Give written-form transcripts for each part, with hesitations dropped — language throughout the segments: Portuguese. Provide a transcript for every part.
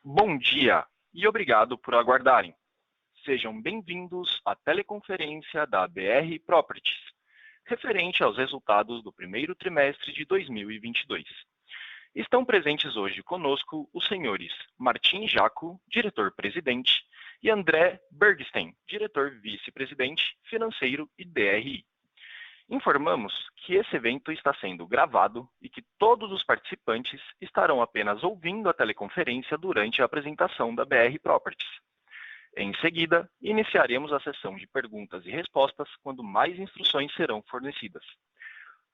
Bom dia e obrigado por aguardarem. Sejam bem-vindos à teleconferência da BR Properties, referente aos resultados do primeiro trimestre de 2022. Estão presentes hoje conosco os senhores Martim Jaco, diretor-presidente, e André Bergstein, diretor vice-presidente financeiro e DRI. Informamos que esse evento está sendo gravado e que todos os participantes estarão apenas ouvindo a teleconferência durante a apresentação da BR Properties. Em seguida, iniciaremos a sessão de perguntas e respostas quando mais instruções serão fornecidas.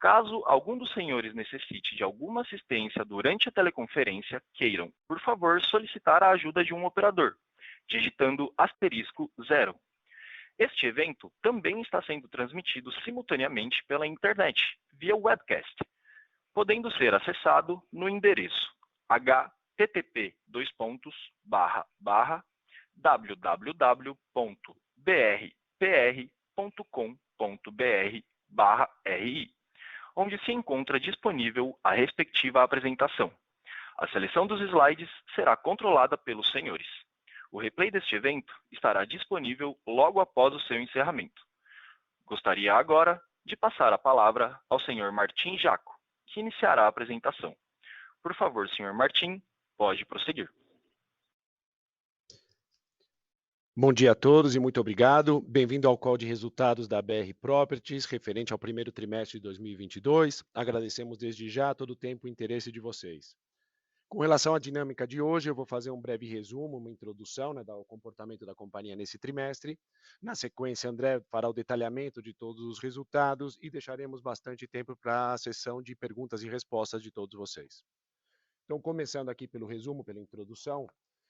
Caso algum dos senhores necessite de alguma assistência durante a teleconferência, queiram, por favor, solicitar a ajuda de um operador, digitando *0. Este evento também está sendo transmitido simultaneamente pela internet, via webcast, podendo ser acessado no endereço http://www.brpr.com.br/ri, onde se encontra disponível a respectiva apresentação. A seleção dos slides será controlada pelos senhores. O replay deste evento estará disponível logo após o seu encerramento. Gostaria agora de passar a palavra ao senhor Martim Jaco, que iniciará a apresentação. Por favor, senhor Martim, pode prosseguir. Bom dia a todos e muito obrigado. Bem-vindo ao call de resultados da BR Properties, referente ao primeiro trimestre de 2022. Agradecemos desde já todo o tempo e interesse de vocês. Com relação à dinâmica de hoje, eu vou fazer um breve resumo, uma introdução do comportamento da companhia nesse trimestre. Na sequência, André fará o detalhamento de todos os resultados e deixaremos bastante tempo para a sessão de perguntas e respostas de todos vocês. Então, começando aqui pelo resumo, pela introdução,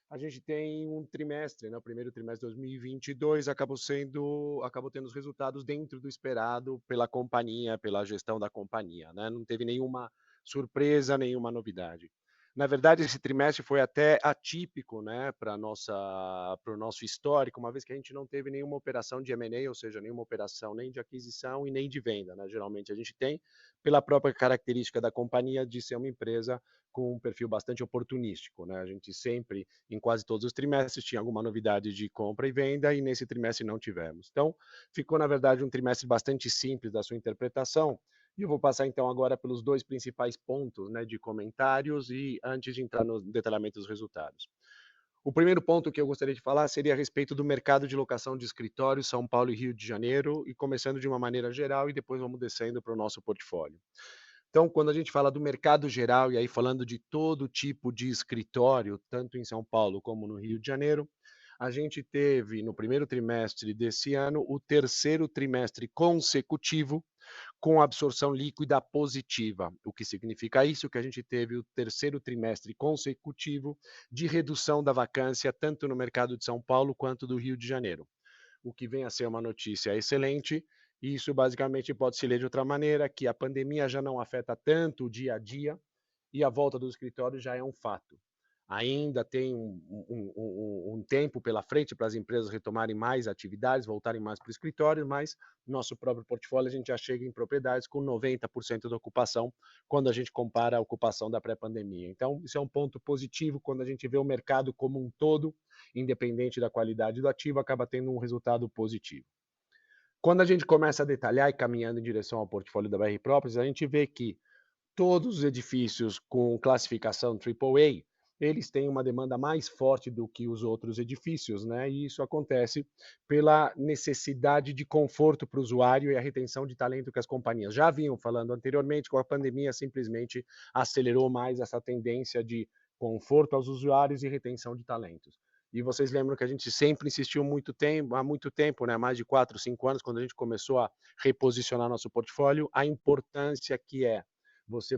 a gente tem um trimestre, o primeiro trimestre de 2022 acabou tendo os resultados dentro do esperado pela companhia, pela gestão da companhia, Não teve nenhuma surpresa, nenhuma novidade. Na verdade, esse trimestre foi até atípico, para o nosso histórico, uma vez que a gente não teve nenhuma operação de M&A, ou seja, nenhuma operação nem de aquisição e nem de venda, Geralmente a gente tem, pela própria característica da companhia de ser uma empresa com um perfil bastante oportunístico, A gente sempre, em quase todos os trimestres, tinha alguma novidade de compra e venda, e nesse trimestre não tivemos. Então, ficou, na verdade, um trimestre bastante simples da sua interpretação. E eu vou passar, então, agora pelos dois principais pontos de comentários e antes de entrar no detalhamento dos resultados. O primeiro ponto que eu gostaria de falar seria a respeito do mercado de locação de escritórios São Paulo e Rio de Janeiro, e começando de uma maneira geral e depois vamos descendo para o nosso portfólio. Então, quando a gente fala do mercado geral, e aí falando de todo tipo de escritório, tanto em São Paulo como no Rio de Janeiro, a gente teve, no primeiro trimestre desse ano, o terceiro trimestre consecutivo com absorção líquida positiva. O que significa isso? Que a gente teve o terceiro trimestre consecutivo de redução da vacância, tanto no mercado de São Paulo quanto do Rio de Janeiro. O que vem a ser uma notícia excelente. E isso basicamente pode se ler de outra maneira, que a pandemia já não afeta tanto o dia a dia e a volta do escritório já é um fato. Ainda tem um tempo pela frente para as empresas retomarem mais atividades, voltarem mais para o escritório, mas nosso próprio portfólio a gente já chega em propriedades com 90% da ocupação quando a gente compara a ocupação da pré-pandemia. Então, isso é um ponto positivo quando a gente vê o mercado como um todo, independente da qualidade do ativo, acaba tendo um resultado positivo. Quando a gente começa a detalhar e caminhando em direção ao portfólio da BR Properties, a gente vê que todos os edifícios com classificação AAA, eles têm uma demanda mais forte do que os outros edifícios, E isso acontece pela necessidade de conforto para o usuário e a retenção de talento que as companhias já vinham falando anteriormente, com a pandemia simplesmente acelerou mais essa tendência de conforto aos usuários e retenção de talentos. E vocês lembram que a gente sempre insistiu há muito tempo, mais de 4, 5 anos, quando a gente começou a reposicionar nosso portfólio, a importância que é você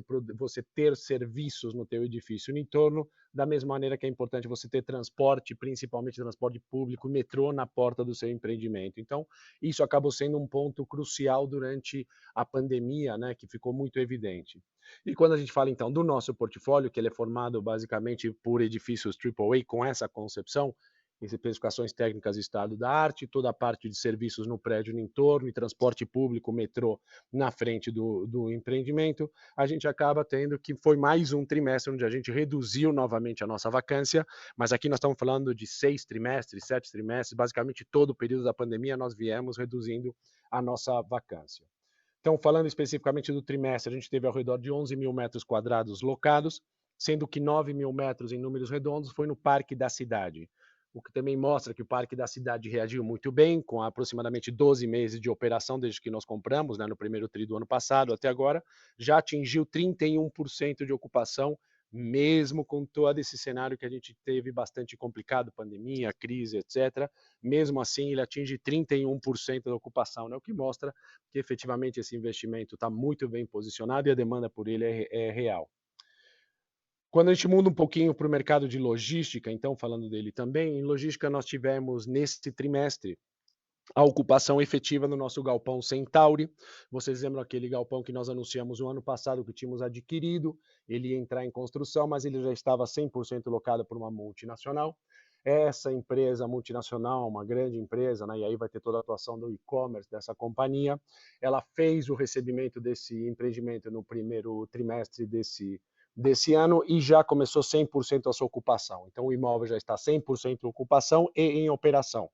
ter serviços no teu edifício no entorno, da mesma maneira que é importante você ter transporte, principalmente transporte público, metrô na porta do seu empreendimento. Então, isso acabou sendo um ponto crucial durante a pandemia, que ficou muito evidente. E quando a gente fala, então, do nosso portfólio, que ele é formado basicamente por edifícios AAA com essa concepção, especificações técnicas estado da arte, toda a parte de serviços no prédio no entorno e transporte público, metrô na frente do empreendimento, a gente acaba tendo que foi mais um trimestre onde a gente reduziu novamente a nossa vacância, mas aqui nós estamos falando de 6 trimestres, 7 trimestres, basicamente todo o período da pandemia nós viemos reduzindo a nossa vacância. Então, falando especificamente do trimestre, a gente teve ao redor de 11 mil metros quadrados locados, sendo que 9 mil metros em números redondos foi no Parque da Cidade, o que também mostra que o Parque da Cidade reagiu muito bem, com aproximadamente 12 meses de operação desde que nós compramos, né, no primeiro tri do ano passado até agora, já atingiu 31% de ocupação, mesmo com todo esse cenário que a gente teve bastante complicado, pandemia, crise, etc. Mesmo assim, ele atinge 31% da ocupação, né, o que mostra que efetivamente esse investimento está muito bem posicionado e a demanda por ele é real. Quando a gente muda um pouquinho para o mercado de logística, então falando dele também, em logística nós tivemos neste trimestre a ocupação efetiva no nosso galpão Centauri. Vocês lembram aquele galpão que nós anunciamos o ano passado que tínhamos adquirido? Ele ia entrar em construção, mas ele já estava 100% locado por uma multinacional. Essa empresa multinacional, uma grande empresa, né, e aí vai ter toda a atuação do e-commerce dessa companhia, ela fez o recebimento desse empreendimento no primeiro trimestre desse ano e já começou 100% a sua ocupação. Então, o imóvel já está 100% em ocupação e em operação.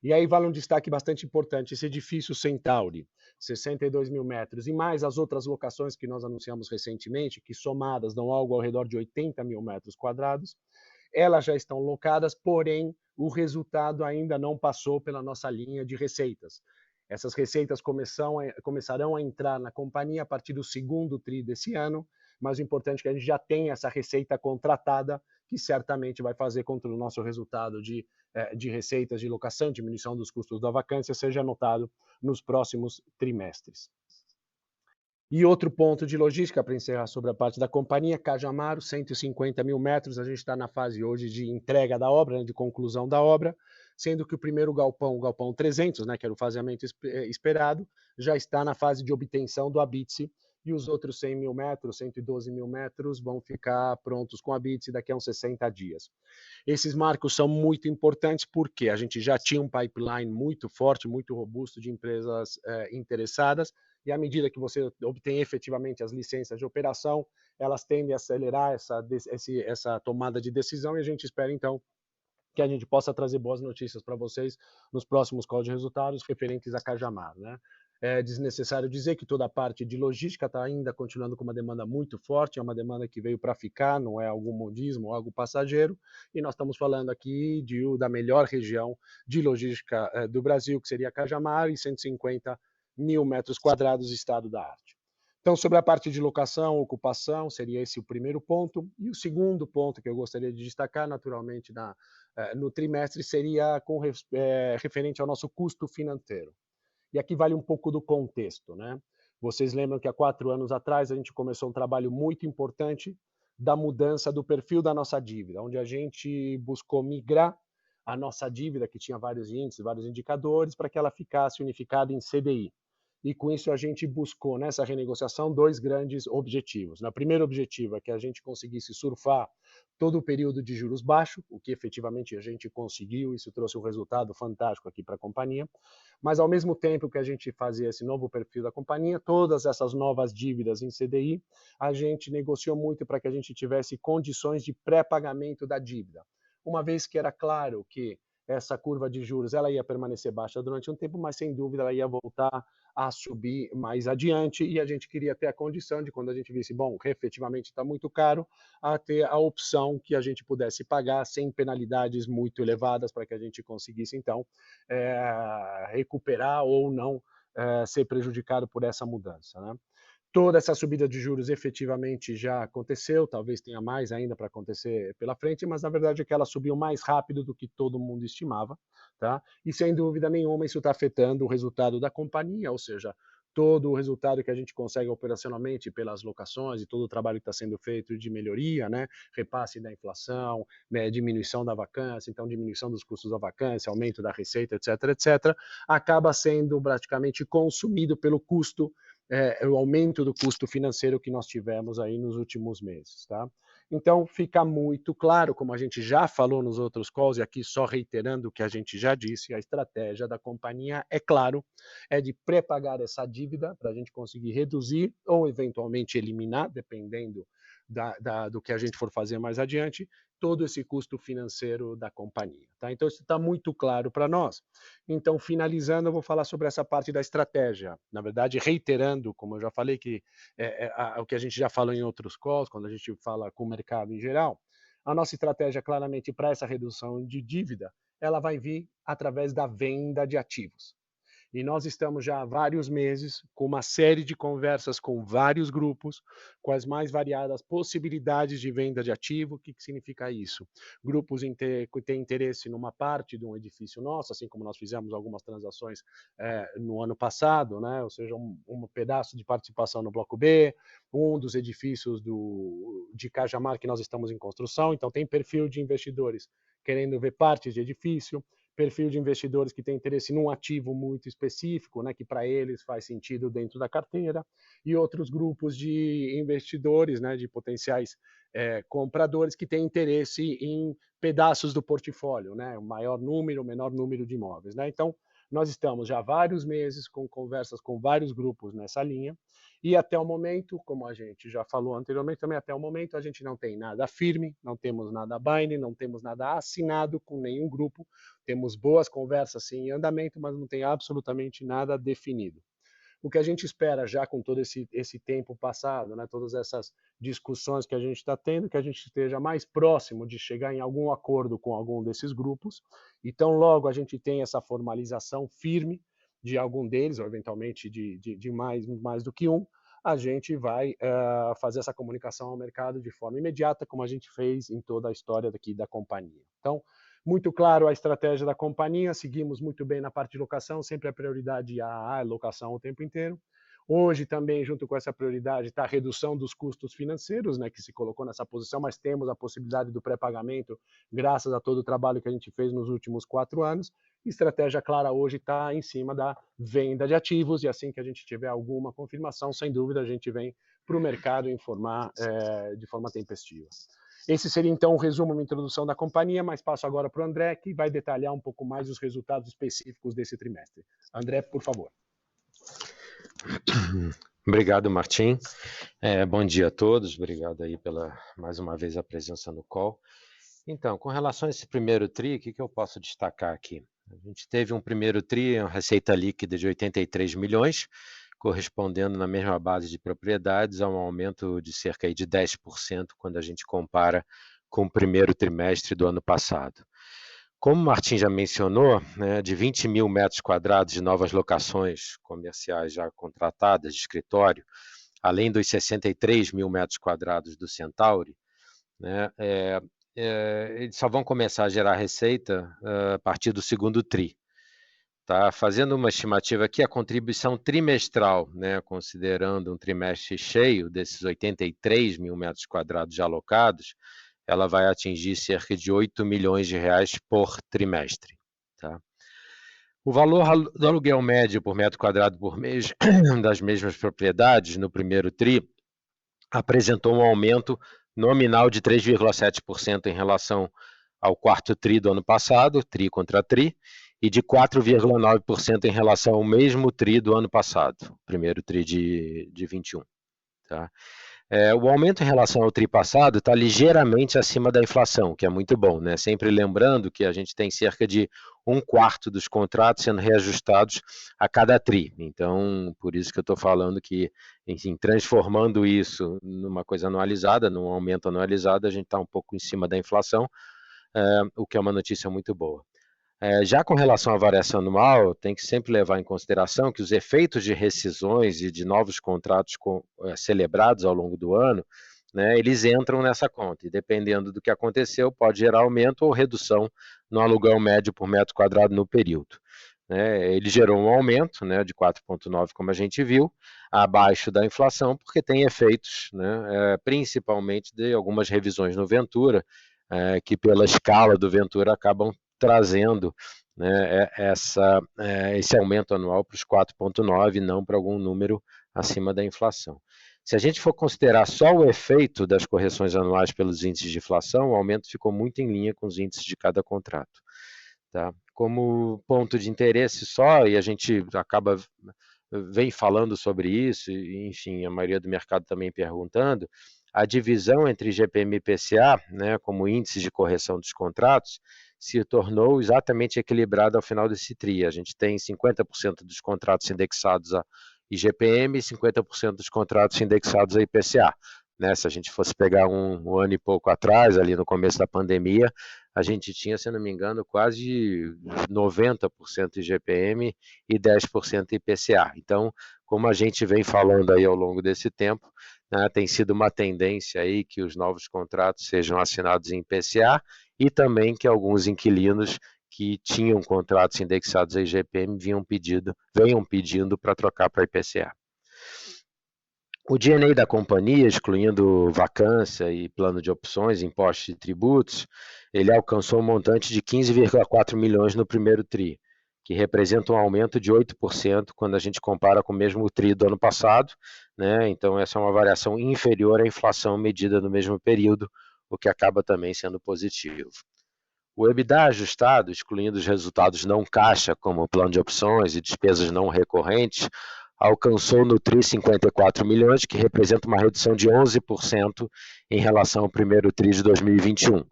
E aí vale um destaque bastante importante, esse edifício Centauri, 62 mil metros, e mais as outras locações que nós anunciamos recentemente, que somadas dão algo ao redor de 80 mil metros quadrados, elas já estão locadas, porém o resultado ainda não passou pela nossa linha de receitas. Essas receitas começarão a entrar na companhia a partir do segundo tri desse ano, mas o importante é que a gente já tem essa receita contratada, que certamente vai fazer com que o nosso resultado de receitas de locação, diminuição dos custos da vacância, seja notado nos próximos trimestres. E outro ponto de logística, para encerrar sobre a parte da companhia, Cajamaro, 150 mil metros, a gente está na fase hoje de entrega da obra, né, de conclusão da obra, sendo que o primeiro galpão, o galpão 300, né, que era o faseamento esperado, já está na fase de obtenção do ABITSE, e os outros 100 mil metros, 112 mil metros, vão ficar prontos com a ABITSE daqui a uns 60 dias. Esses marcos são muito importantes porque a gente já tinha um pipeline muito forte, muito robusto de empresas interessadas, e à medida que você obtém efetivamente as licenças de operação, elas tendem a acelerar essa tomada de decisão e a gente espera, então, que a gente possa trazer boas notícias para vocês nos próximos calls de resultados referentes a Cajamar, né? É desnecessário dizer que toda a parte de logística está ainda continuando com uma demanda muito forte, é uma demanda que veio para ficar, não é algum modismo ou algo passageiro, e nós estamos falando aqui da melhor região de logística do Brasil, que seria Cajamar, e 150 mil metros quadrados, estado da arte. Então, sobre a parte de locação, ocupação, seria esse o primeiro ponto. E o segundo ponto que eu gostaria de destacar, naturalmente, no trimestre, seria referente ao nosso custo financeiro. E aqui vale um pouco do contexto, né? Vocês lembram que há 4 anos atrás a gente começou um trabalho muito importante da mudança do perfil da nossa dívida, onde a gente buscou migrar a nossa dívida, que tinha vários índices, vários indicadores, para que ela ficasse unificada em CDI. E com isso a gente buscou nessa renegociação 2 grandes objetivos. O primeiro objetivo é que a gente conseguisse surfar todo o período de juros baixos, o que efetivamente a gente conseguiu, isso trouxe um resultado fantástico aqui para a companhia, mas ao mesmo tempo que a gente fazia esse novo perfil da companhia, todas essas novas dívidas em CDI, a gente negociou muito para que a gente tivesse condições de pré-pagamento da dívida, uma vez que era claro que essa curva de juros ela ia permanecer baixa durante um tempo, mas sem dúvida ela ia voltar a subir mais adiante, e a gente queria ter a condição de, quando a gente visse, bom, efetivamente está muito caro, a ter a opção que a gente pudesse pagar sem penalidades muito elevadas para que a gente conseguisse, então, recuperar ou não ser prejudicado por essa mudança, né? Toda essa subida de juros efetivamente já aconteceu, talvez tenha mais ainda para acontecer pela frente, mas na verdade é que ela subiu mais rápido do que todo mundo estimava, tá? E sem dúvida nenhuma isso está afetando o resultado da companhia, ou seja, todo o resultado que a gente consegue operacionalmente pelas locações e todo o trabalho que está sendo feito de melhoria, né? Repasse da inflação, né? Diminuição da vacância, então diminuição dos custos da vacância, aumento da receita, etc., etc., acaba sendo praticamente consumido pelo custo o aumento do custo financeiro que nós tivemos aí nos últimos meses, tá? Então, fica muito claro, como a gente já falou nos outros calls, e aqui só reiterando o que a gente já disse, a estratégia da companhia, é claro, é de pré-pagar essa dívida para a gente conseguir reduzir ou eventualmente eliminar, dependendo do que a gente for fazer mais adiante, todo esse custo financeiro da companhia. Tá? Então, isso está muito claro para nós. Então, finalizando, eu vou falar sobre essa parte da estratégia. Na verdade, reiterando, como eu já falei, que o que a gente já falou em outros calls, quando a gente fala com o mercado em geral, a nossa estratégia, claramente, para essa redução de dívida, ela vai vir através da venda de ativos. E nós estamos já há vários meses com uma série de conversas com vários grupos, com as mais variadas possibilidades de venda de ativo. O que significa isso? Grupos que têm interesse numa parte de um edifício nosso, assim como nós fizemos algumas transações no ano passado, né? Ou seja, um pedaço de participação no Bloco B, um dos edifícios de Cajamar que nós estamos em construção. Então, tem perfil de investidores querendo ver partes de edifício, perfil de investidores que tem interesse num ativo muito específico, né, que para eles faz sentido dentro da carteira, e outros grupos de investidores, né, de potenciais compradores que têm interesse em pedaços do portfólio, né, o maior número, o menor número de imóveis. Né? Então, nós estamos já há vários meses com conversas com vários grupos nessa linha, e até o momento, como a gente já falou anteriormente, também até o momento a gente não tem nada firme, não temos nada binding, não temos nada assinado com nenhum grupo, temos boas conversas sim em andamento, mas não tem absolutamente nada definido. O que a gente espera já com todo esse tempo passado, né, todas essas discussões que a gente está tendo, que a gente esteja mais próximo de chegar em algum acordo com algum desses grupos, e tão logo a gente tem essa formalização firme de algum deles, ou eventualmente de mais do que um, a gente vai fazer essa comunicação ao mercado de forma imediata, como a gente fez em toda a história daqui da companhia. Então, muito claro a estratégia da companhia, seguimos muito bem na parte de locação, sempre a prioridade a locação o tempo inteiro. Hoje também, junto com essa prioridade, está a redução dos custos financeiros, né, que se colocou nessa posição, mas temos a possibilidade do pré-pagamento, graças a todo o trabalho que a gente fez nos últimos 4 anos. Estratégia clara hoje está em cima da venda de ativos, e assim que a gente tiver alguma confirmação, sem dúvida, a gente vem para o mercado informar de forma tempestiva. Esse seria, então, um resumo, uma introdução da companhia, mas passo agora para o André, que vai detalhar um pouco mais os resultados específicos desse trimestre. André, por favor. Obrigado, Martim. Bom dia a todos. Obrigado aí pela, mais uma vez, a presença no call. Então, com relação a esse primeiro TRI, o que eu posso destacar aqui? A gente teve um primeiro TRI, uma receita líquida de 83 milhões, correspondendo na mesma base de propriedades a um aumento de cerca de 10% quando a gente compara com o primeiro trimestre do ano passado. Como o Martim já mencionou, né, de 20 mil metros quadrados de novas locações comerciais já contratadas de escritório, além dos 63 mil metros quadrados do Centauri, né, eles só vão começar a gerar receita a partir do segundo TRI. Tá? Fazendo uma estimativa aqui, a contribuição trimestral, né, considerando um trimestre cheio desses 83 mil metros quadrados já alocados, ela vai atingir cerca de 8 milhões de reais por trimestre. Tá? O valor do aluguel médio por metro quadrado por mês das mesmas propriedades no primeiro TRI apresentou um aumento nominal de 3,7% em relação ao quarto TRI do ano passado, TRI contra TRI, e de 4,9% em relação ao mesmo TRI do ano passado, primeiro TRI de 21. Tá? O aumento em relação ao TRI passado está ligeiramente acima da inflação, que é muito bom, né? Sempre lembrando que a gente tem cerca de 1/4 dos contratos sendo reajustados a cada TRI. Então, por isso que eu estou falando que, enfim, transformando isso numa coisa anualizada, num aumento anualizado, a gente está um pouco em cima da inflação, o que é uma notícia muito boa. Já com relação à variação anual, tem que sempre levar em consideração que os efeitos de rescisões e de novos contratos celebrados ao longo do ano, né, eles entram nessa conta, e dependendo do que aconteceu, pode gerar aumento ou redução no aluguel médio por metro quadrado no período. Ele gerou um aumento, né, de 4,9, como a gente viu, abaixo da inflação, porque tem efeitos, né, principalmente de algumas revisões no Ventura, que pela escala do Ventura acabam trazendo, né, esse aumento anual para os 4,9, não para algum número acima da inflação. Se a gente for considerar só o efeito das correções anuais pelos índices de inflação, o aumento ficou muito em linha com os índices de cada contrato. Tá? Como ponto de interesse só, e a gente vem falando sobre isso, e, enfim, a maioria do mercado também perguntando, a divisão entre IGPM e IPCA, né, como índices de correção dos contratos, se tornou exatamente equilibrada ao final desse TRI. A gente tem 50% dos contratos indexados a IGPM e 50% dos contratos indexados a IPCA. Né? Se a gente fosse pegar um ano e pouco atrás, ali no começo da pandemia, a gente tinha, se não me engano, quase 90% IGPM e 10% IPCA. Então, como a gente vem falando aí ao longo desse tempo, né, tem sido uma tendência aí que os novos contratos sejam assinados em IPCA e também que alguns inquilinos que tinham contratos indexados a IGPM venham pedindo para trocar para IPCA. O G&A da companhia, excluindo vacância e plano de opções, impostos e tributos, ele alcançou um montante de 15,4 milhões no primeiro TRI, que representa um aumento de 8% quando a gente compara com o mesmo TRI do ano passado, né? Então essa é uma variação inferior à inflação medida no mesmo período, o que acaba também sendo positivo. O EBITDA ajustado, excluindo os resultados não caixa, como plano de opções e despesas não recorrentes, alcançou no TRI 54 milhões, que representa uma redução de 11% em relação ao primeiro TRI de 2021.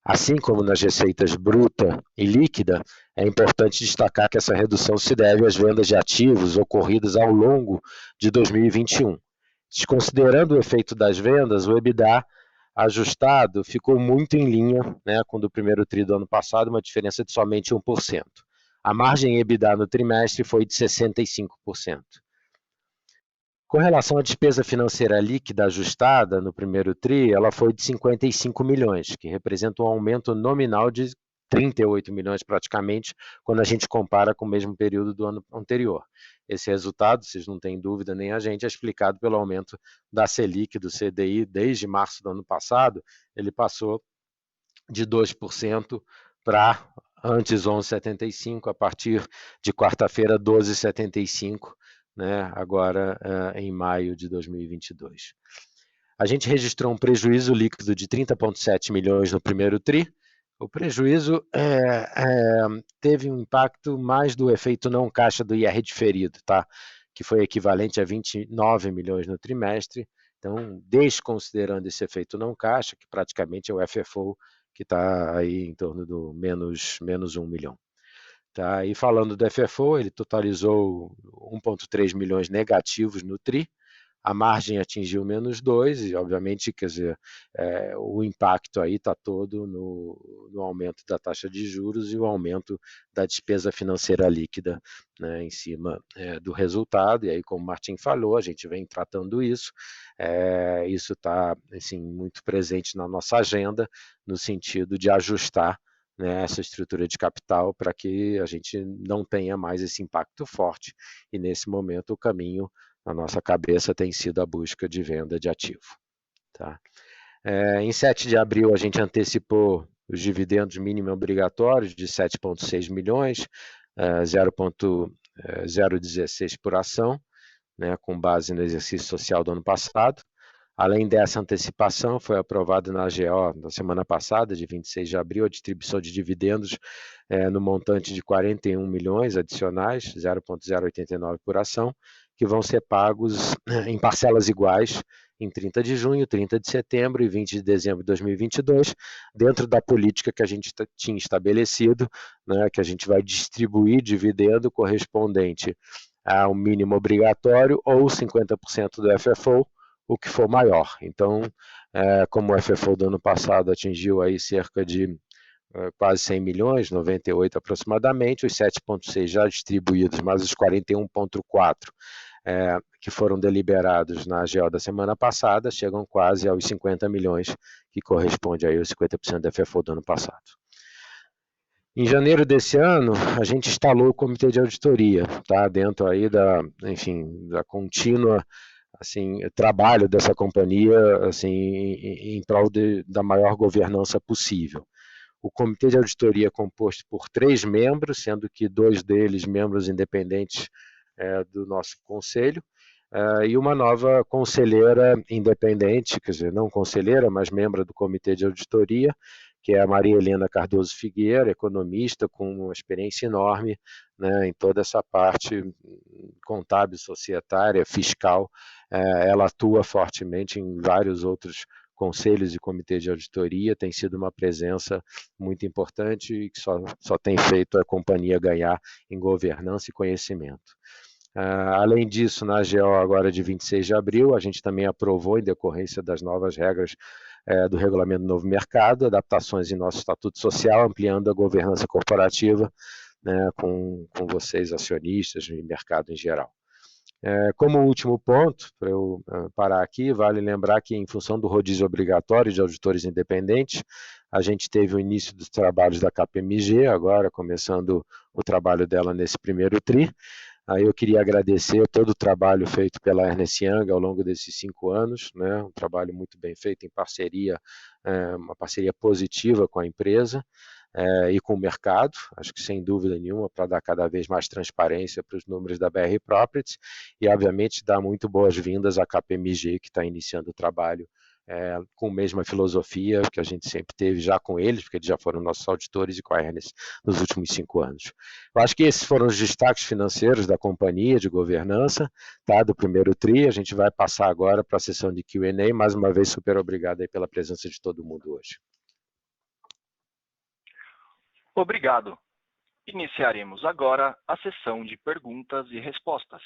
Assim como nas receitas bruta e líquida, é importante destacar que essa redução se deve às vendas de ativos ocorridas ao longo de 2021. Desconsiderando o efeito das vendas, o EBITDA ajustado ficou muito em linha, né, com o do primeiro TRI do ano passado, uma diferença de somente 1%. A margem EBITDA no trimestre foi de 65%. Com relação à despesa financeira líquida ajustada no primeiro TRI, ela foi de 55 milhões, que representa um aumento nominal de 38 milhões praticamente, quando a gente compara com o mesmo período do ano anterior. Esse resultado, vocês não têm dúvida nem a gente, é explicado pelo aumento da Selic, do CDI, desde março do ano passado, ele passou de 2% para antes 11,75, a partir de quarta-feira 12,75, né, agora em maio de 2022. A gente registrou um prejuízo líquido de 30,7 milhões no primeiro TRI. O prejuízo teve um impacto mais do efeito não caixa do IR diferido, tá? Que foi equivalente a 29 milhões no trimestre. Então, desconsiderando esse efeito não caixa, que praticamente é o FFO, que está aí em torno do menos 1 milhão. Tá? E falando do FFO, ele totalizou 1,3 milhões negativos no TRI, a margem atingiu menos 2, e obviamente, quer dizer, o impacto aí está todo no aumento da taxa de juros e o aumento da despesa financeira líquida, né, em cima do resultado, e aí como o Martim falou, a gente vem tratando isso está assim, muito presente na nossa agenda, no sentido de ajustar, né, essa estrutura de capital para que a gente não tenha mais esse impacto forte, e nesse momento o caminho na nossa cabeça tem sido a busca de venda de ativo. Tá? Em 7 de abril a gente antecipou os dividendos mínimos obrigatórios de 7,6 milhões, 0,016 por ação, né, com base no exercício social do ano passado. Além dessa antecipação, foi aprovado na AGO na semana passada, de 26 de abril, a distribuição de dividendos no montante de 41 milhões adicionais, 0,089 por ação, que vão ser pagos em parcelas iguais em 30 de junho, 30 de setembro e 20 de dezembro de 2022, dentro da política que a gente tinha estabelecido, né, que a gente vai distribuir dividendo correspondente ao mínimo obrigatório ou 50% do FFO, o que for maior. Então, como o FFO do ano passado atingiu aí cerca de quase 100 milhões, 98 aproximadamente, os 7,6 já distribuídos, mais os 41,4 que foram deliberados na AGO da semana passada, chegam quase aos 50 milhões, que corresponde aí aos 50% do FFO do ano passado. Em janeiro desse ano, a gente instalou o comitê de auditoria, tá? Dentro aí da contínua trabalho dessa companhia em prol da maior governança possível. O comitê de auditoria é composto por 3 membros, sendo que 2 deles membros independentes do nosso conselho. e uma nova conselheira independente, quer dizer, não conselheira, mas membro do Comitê de Auditoria, que é a Maria Helena Cardoso Figueira, economista com uma experiência enorme, né, em toda essa parte contábil, societária, fiscal. Ela atua fortemente em vários outros conselhos e comitês de auditoria, tem sido uma presença muito importante e que só tem feito a companhia ganhar em governança e conhecimento. Além disso, na AGO agora de 26 de abril, a gente também aprovou, em decorrência das novas regras do Regulamento do Novo Mercado, adaptações em nosso Estatuto Social, ampliando a governança corporativa, né, com vocês, acionistas e mercado em geral. Como último ponto, para eu parar aqui, vale lembrar que, em função do rodízio obrigatório de auditores independentes, a gente teve o início dos trabalhos da KPMG, agora começando o trabalho dela nesse primeiro TRI. Aí eu queria agradecer todo o trabalho feito pela Ernst Young ao longo desses 5 anos, né? Um trabalho muito bem feito em parceria, uma parceria positiva com a empresa e com o mercado, acho que sem dúvida nenhuma, para dar cada vez mais transparência para os números da BR Properties e, obviamente, dar muito boas-vindas à KPMG, que está iniciando o trabalho com a mesma filosofia que a gente sempre teve já com eles, porque eles já foram nossos auditores, e com a Ernst nos últimos 5 anos. Eu acho que esses foram os destaques financeiros da companhia de governança, tá, do primeiro TRI. A gente vai passar agora para a sessão de Q&A. Mais uma vez, super obrigado aí pela presença de todo mundo hoje. Obrigado. Iniciaremos agora a sessão de perguntas e respostas.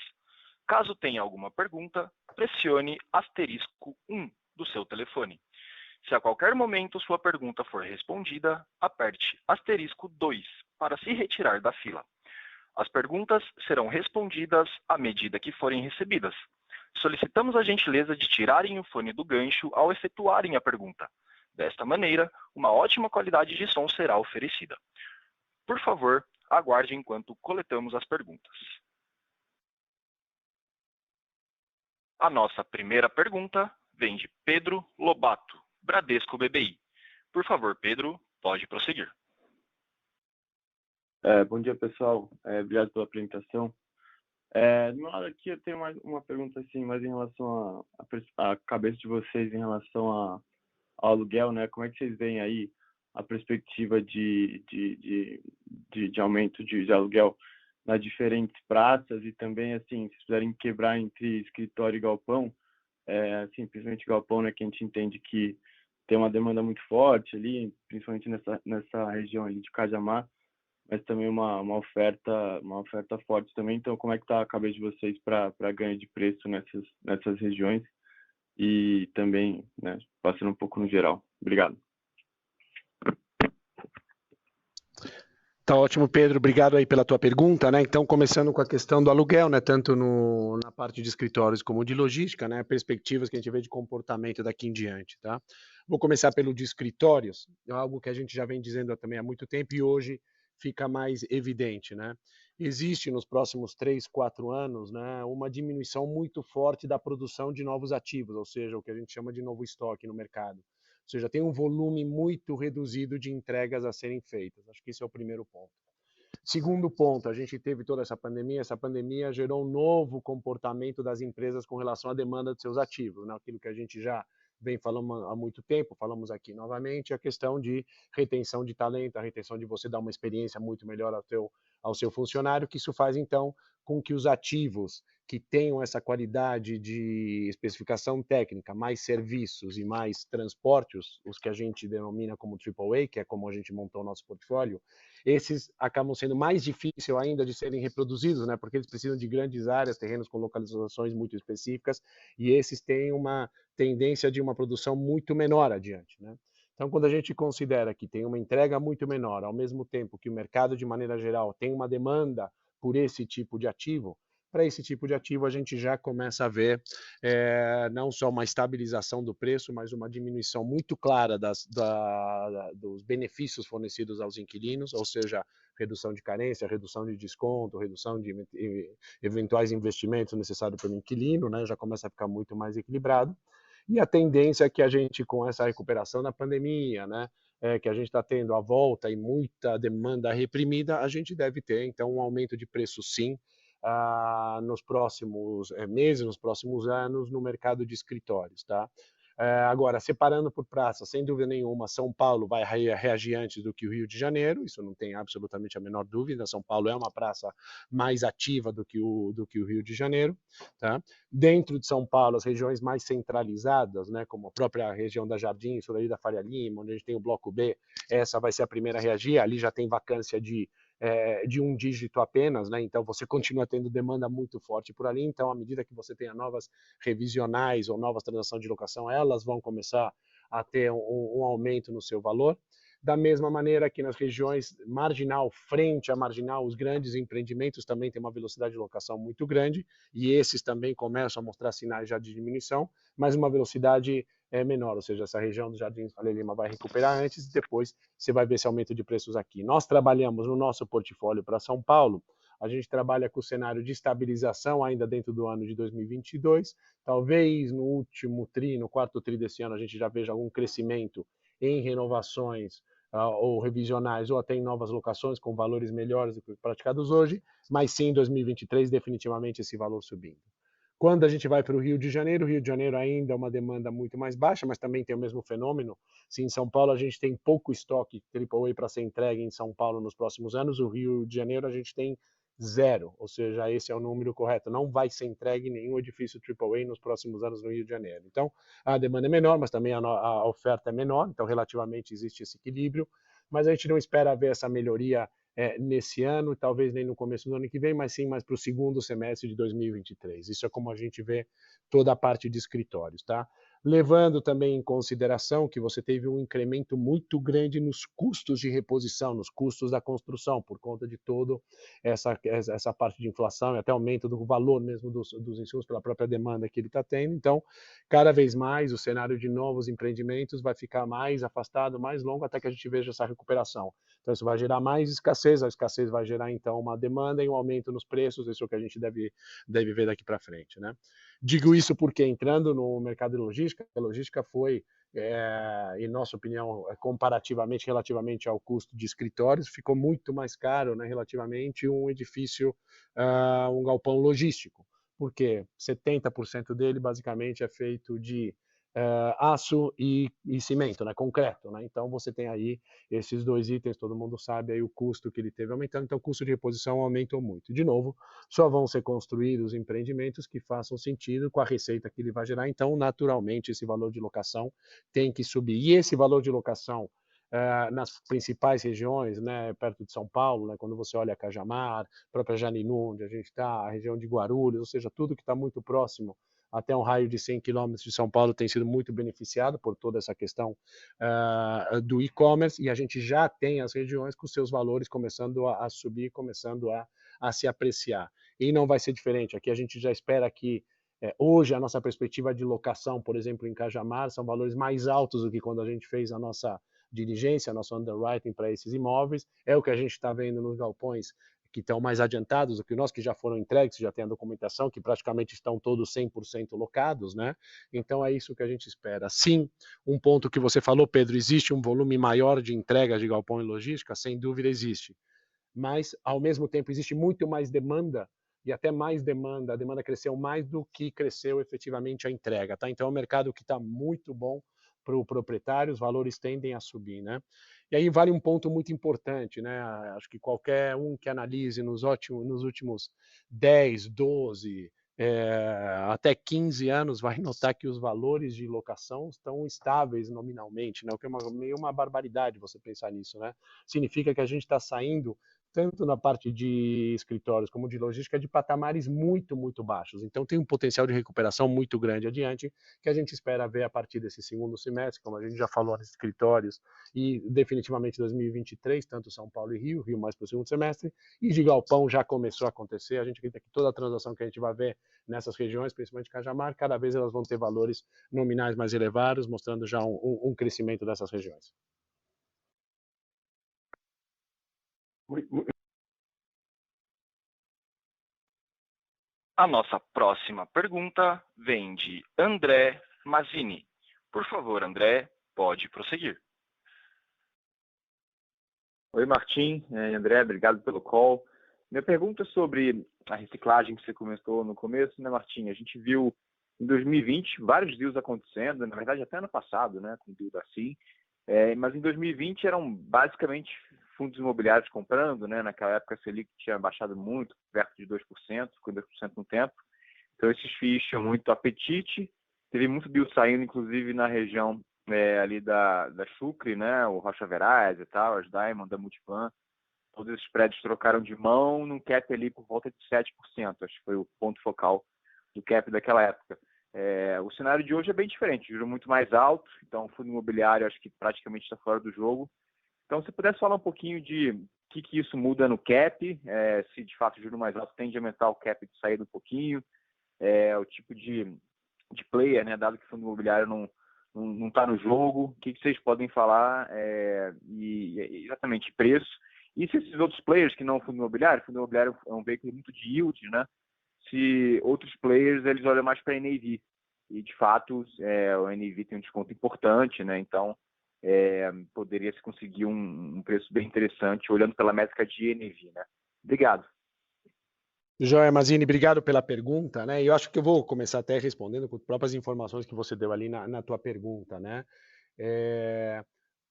Caso tenha alguma pergunta, pressione *1 do seu telefone. Se a qualquer momento sua pergunta for respondida, aperte *2 para se retirar da fila. As perguntas serão respondidas à medida que forem recebidas. Solicitamos a gentileza de tirarem o fone do gancho ao efetuarem a pergunta. Desta maneira, uma ótima qualidade de som será oferecida. Por favor, aguarde enquanto coletamos as perguntas. A nossa primeira pergunta vem de Pedro Lobato, Bradesco BBI. Por favor, Pedro, pode prosseguir. Bom dia, pessoal. Obrigado pela apresentação. Do meu lado aqui, eu tenho uma pergunta assim, mais em relação à cabeça de vocês em relação ao aluguel, né? Como é que vocês veem aí a perspectiva de aumento de aluguel nas diferentes praças e também, assim, se puderem quebrar entre escritório e galpão, assim, principalmente galpão, né, que a gente entende que tem uma demanda muito forte ali, principalmente nessa região ali de Cajamar, mas também uma oferta forte também. Então, como é que está a cabeça de vocês para ganho de preço nessas regiões e também, né, passando um pouco no geral? Obrigado. Tá ótimo, Pedro. Obrigado aí pela tua pergunta, né? Então, começando com a questão do aluguel, né? Tanto na parte de escritórios como de logística, né? Perspectivas que a gente vê de comportamento daqui em diante, tá? Vou começar pelo de escritórios, algo que a gente já vem dizendo também há muito tempo e hoje fica mais evidente, né? Existe nos próximos 3, 4 anos, né, uma diminuição muito forte da produção de novos ativos, ou seja, o que a gente chama de novo estoque no mercado. Ou seja, tem um volume muito reduzido de entregas a serem feitas. Acho que esse é o primeiro ponto. Segundo ponto, a gente teve toda essa pandemia gerou um novo comportamento das empresas com relação à demanda de seus ativos, né? Aquilo que a gente já vem falando há muito tempo, falamos aqui novamente, a questão de retenção de talento, a retenção de você dar uma experiência muito melhor ao seu funcionário, que isso faz, então, com que os ativos que tenham essa qualidade de especificação técnica, mais serviços e mais transporte, os que a gente denomina como AAA, que é como a gente montou o nosso portfólio, esses acabam sendo mais difíceis ainda de serem reproduzidos, né? Porque eles precisam de grandes áreas, terrenos com localizações muito específicas, e esses têm uma tendência de uma produção muito menor adiante, né? Então, quando a gente considera que tem uma entrega muito menor, ao mesmo tempo que o mercado, de maneira geral, tem uma demanda por esse tipo de ativo, para esse tipo de ativo a gente já começa a ver não só uma estabilização do preço, mas uma diminuição muito clara dos benefícios fornecidos aos inquilinos, ou seja, redução de carência, redução de desconto, redução de eventuais investimentos necessários pelo inquilino, né, já começa a ficar muito mais equilibrado. E a tendência é que a gente, com essa recuperação da pandemia, né, que a gente está tendo a volta e muita demanda reprimida, a gente deve ter, então, um aumento de preço, sim, nos próximos meses, nos próximos anos, no mercado de escritórios, tá? Agora, separando por praça, sem dúvida nenhuma, São Paulo vai reagir antes do que o Rio de Janeiro, isso não tem absolutamente a menor dúvida. São Paulo é uma praça mais ativa do que o Rio de Janeiro. Tá? Dentro de São Paulo, as regiões mais centralizadas, né, como a própria região da Jardim, sul ali da Faria Lima, onde a gente tem o Bloco B, essa vai ser a primeira a reagir. Ali já tem vacância de um dígito apenas, né? Então você continua tendo demanda muito forte por ali. Então, à medida que você tenha novas revisionais ou novas transações de locação, elas vão começar a ter um aumento no seu valor. Da mesma maneira que nas regiões marginal, frente à marginal, os grandes empreendimentos também têm uma velocidade de locação muito grande, e esses também começam a mostrar sinais já de diminuição, mas uma velocidade menor, ou seja, essa região do Jardim Faria Lima vai recuperar antes e depois você vai ver esse aumento de preços aqui. Nós trabalhamos no nosso portfólio para São Paulo, a gente trabalha com o cenário de estabilização ainda dentro do ano de 2022, talvez no último no quarto tri desse ano, a gente já veja algum crescimento em renovações ou revisionais, ou até em novas locações com valores melhores do que praticados hoje, mas sim em 2023 definitivamente esse valor subindo. Quando a gente vai para o Rio de Janeiro ainda é uma demanda muito mais baixa, mas também tem o mesmo fenômeno. Se em São Paulo a gente tem pouco estoque AAA para ser entregue em São Paulo nos próximos anos, o Rio de Janeiro a gente tem 0, ou seja, esse é o número correto. Não vai ser entregue nenhum edifício AAA nos próximos anos no Rio de Janeiro. Então, a demanda é menor, mas também a oferta é menor, então relativamente existe esse equilíbrio, mas a gente não espera ver essa melhoria nesse ano, talvez nem no começo do ano que vem, mas sim mais para o segundo semestre de 2023. Isso é como a gente vê toda a parte de escritórios, tá? Levando também em consideração que você teve um incremento muito grande nos custos de reposição, nos custos da construção, por conta de toda essa parte de inflação e até aumento do valor mesmo dos insumos pela própria demanda que ele está tendo. Então, cada vez mais o cenário de novos empreendimentos vai ficar mais afastado, mais longo, até que a gente veja essa recuperação. Então, isso vai gerar mais escassez, a escassez vai gerar, então, uma demanda e um aumento nos preços, isso é o que a gente deve ver daqui para frente, né? Digo isso porque, entrando no mercado de logística, a logística foi, em nossa opinião, comparativamente, relativamente ao custo de escritórios, ficou muito mais caro, né, relativamente um edifício, um galpão logístico, porque 70% dele, basicamente, é feito de aço e cimento, né, concreto, né? Então você tem aí esses dois itens, todo mundo sabe aí o custo que ele teve aumentando, então o custo de reposição aumentou muito. De novo, só vão ser construídos empreendimentos que façam sentido com a receita que ele vai gerar, então naturalmente esse valor de locação tem que subir. E esse valor de locação nas principais regiões, né, perto de São Paulo, né, quando você olha Cajamar, própria Janinu, onde a gente está, a região de Guarulhos, ou seja, tudo que está muito próximo até um raio de 100 quilômetros de São Paulo tem sido muito beneficiado por toda essa questão do e-commerce, e a gente já tem as regiões com seus valores começando a subir, começando a se apreciar. E não vai ser diferente, aqui a gente já espera que hoje a nossa perspectiva de locação, por exemplo, em Cajamar, são valores mais altos do que quando a gente fez a nossa diligência, nosso underwriting para esses imóveis, é o que a gente está vendo nos galpões que estão mais adiantados do que nós, que já foram entregues, já tem a documentação, que praticamente estão todos 100% locados, né? Então é isso que a gente espera. Sim, um ponto que você falou, Pedro, existe um volume maior de entrega de galpão e logística? Sem dúvida existe. Mas, ao mesmo tempo, existe muito mais demanda e até mais demanda. A demanda cresceu mais do que cresceu efetivamente a entrega, tá? Então é um mercado que está muito bom para o proprietário, os valores tendem a subir, né? E aí vale um ponto muito importante, né? Acho que qualquer um que analise nos últimos 10, 12, até 15 anos vai notar que os valores de locação estão estáveis nominalmente, né? O que é meio uma barbaridade você pensar nisso, né? Significa que a gente está saindo tanto na parte de escritórios como de logística, de patamares muito, muito baixos. Então, tem um potencial de recuperação muito grande adiante, que a gente espera ver a partir desse segundo semestre, como a gente já falou nos escritórios, e definitivamente 2023, tanto São Paulo e Rio mais para o segundo semestre, e de galpão já começou a acontecer. A gente acredita que toda a transação que a gente vai ver nessas regiões, principalmente Cajamar, cada vez elas vão ter valores nominais mais elevados, mostrando já um crescimento dessas regiões. A nossa próxima pergunta vem de André Mazzini. Por favor, André, pode prosseguir. Oi, Martim. André, obrigado pelo call. Minha pergunta é sobre a reciclagem que você comentou no começo, né, Martim? A gente viu em 2020 vários deals acontecendo, na verdade até ano passado, né, com o deal da CIM, mas em 2020 eram basicamente fundos imobiliários comprando, né? Naquela época a Selic tinha baixado muito, perto de 2%, ficou 2% no tempo. Então esses FIIs tinham muito apetite, teve muito deal saindo, inclusive na região ali da Chucre, né? O Rocha Veraz e tal, as Diamond, da Multiplan. Todos esses prédios trocaram de mão num cap ali por volta de 7%. Acho que foi o ponto focal do cap daquela época. O cenário de hoje é bem diferente, juro muito mais alto, então o fundo imobiliário acho que praticamente está fora do jogo. Então, se pudesse falar um pouquinho de o que isso muda no cap, se de fato o juro mais alto tende a aumentar o cap de saída um pouquinho, o tipo de player, né, dado que o fundo imobiliário não está no jogo, o que vocês podem falar e exatamente preço. E se esses outros players que não o fundo imobiliário é um veículo muito de yield, né? Se outros players eles olham mais para NAV e de fato o NAV tem um desconto importante, né? Então poderia se conseguir um preço bem interessante olhando pela métrica de NAV, né? Obrigado. Joia Mazini, obrigado pela pergunta, né? E eu acho que eu vou começar até respondendo com as próprias informações que você deu ali na tua pergunta, né?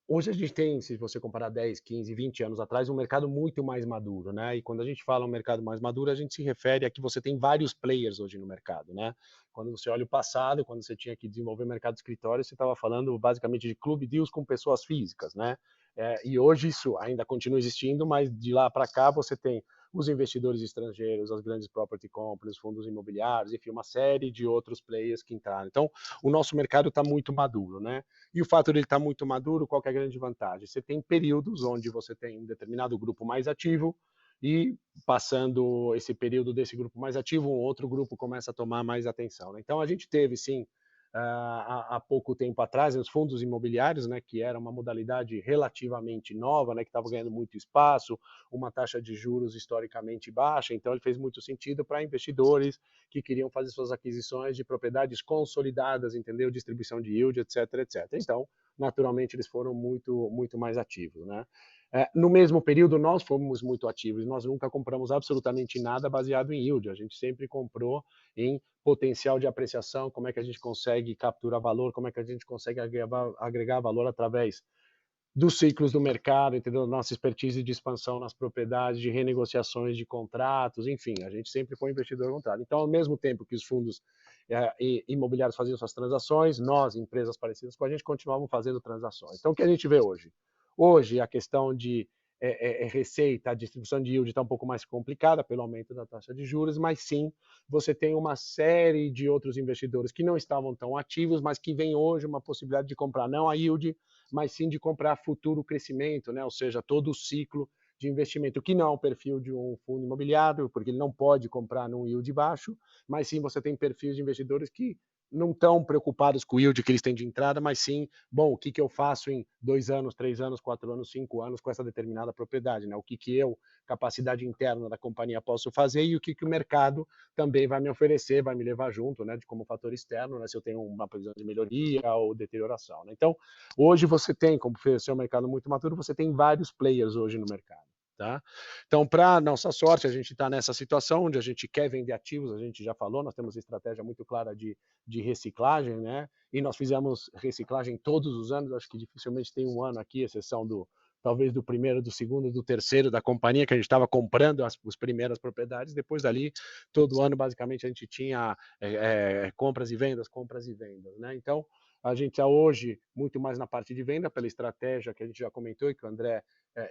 Hoje a gente tem, se você comparar 10, 15, 20 anos atrás, um mercado muito mais maduro, né? E quando a gente fala um mercado mais maduro, a gente se refere a que você tem vários players hoje no mercado, né? Quando você olha o passado, quando você tinha que desenvolver mercado de escritório, você estava falando basicamente de clube deals com pessoas físicas, né? E hoje isso ainda continua existindo, mas de lá para cá você tem os investidores estrangeiros, as grandes property companies, fundos imobiliários, enfim, uma série de outros players que entraram. Então, o nosso mercado está muito maduro, né? E o fato de ele estar muito maduro, qual que é a grande vantagem? Você tem períodos onde você tem um determinado grupo mais ativo e passando esse período desse grupo mais ativo, um outro grupo começa a tomar mais atenção, né? Então, a gente teve, sim, há pouco tempo atrás, os fundos imobiliários, né, que era uma modalidade relativamente nova, né, que estava ganhando muito espaço, uma taxa de juros historicamente baixa, então ele fez muito sentido para investidores que queriam fazer suas aquisições de propriedades consolidadas, entendeu? Distribuição de yield, etc, etc. Então, naturalmente, eles foram muito mais ativos, né? No mesmo período, nós fomos muito ativos, nós nunca compramos absolutamente nada baseado em yield, a gente sempre comprou em potencial de apreciação, como é que a gente consegue capturar valor, como é que a gente consegue agregar valor através dos ciclos do mercado, entendeu? Nossa expertise de expansão nas propriedades, de renegociações de contratos, enfim, a gente sempre foi investidor voluntário. Então, ao mesmo tempo que os fundos imobiliários faziam suas transações, nós, empresas parecidas com a gente, continuavam fazendo transações. Então, o que a gente vê hoje? Hoje, a questão de receita, a distribuição de yield está um pouco mais complicada pelo aumento da taxa de juros, mas sim, você tem uma série de outros investidores que não estavam tão ativos, mas que vem hoje uma possibilidade de comprar não a yield, mas sim de comprar futuro crescimento, né? Ou seja, todo o ciclo de investimento, que não é o perfil de um fundo imobiliário, porque ele não pode comprar num yield baixo, mas sim você tem perfis de investidores que não estão preocupados com o yield que eles têm de entrada, mas sim, bom, o que eu faço em 2 anos, 3 anos, 4 anos, 5 anos com essa determinada propriedade, né? O que eu, capacidade interna da companhia, posso fazer e o que o mercado também vai me oferecer, vai me levar junto, né? De como fator externo, né? Se eu tenho uma previsão de melhoria ou deterioração, né? Então, hoje você tem, como oferecer um mercado muito maduro, você tem vários players hoje no mercado. Tá? Então, para nossa sorte, a gente está nessa situação onde a gente quer vender ativos, a gente já falou, nós temos estratégia muito clara de reciclagem, né? E nós fizemos reciclagem todos os anos, acho que dificilmente tem um ano aqui, exceção talvez do primeiro, do segundo, do terceiro da companhia, que a gente estava comprando as primeiras propriedades, depois dali, todo ano, basicamente, a gente tinha compras e vendas, né? Então, a gente está hoje muito mais na parte de venda, pela estratégia que a gente já comentou e que o André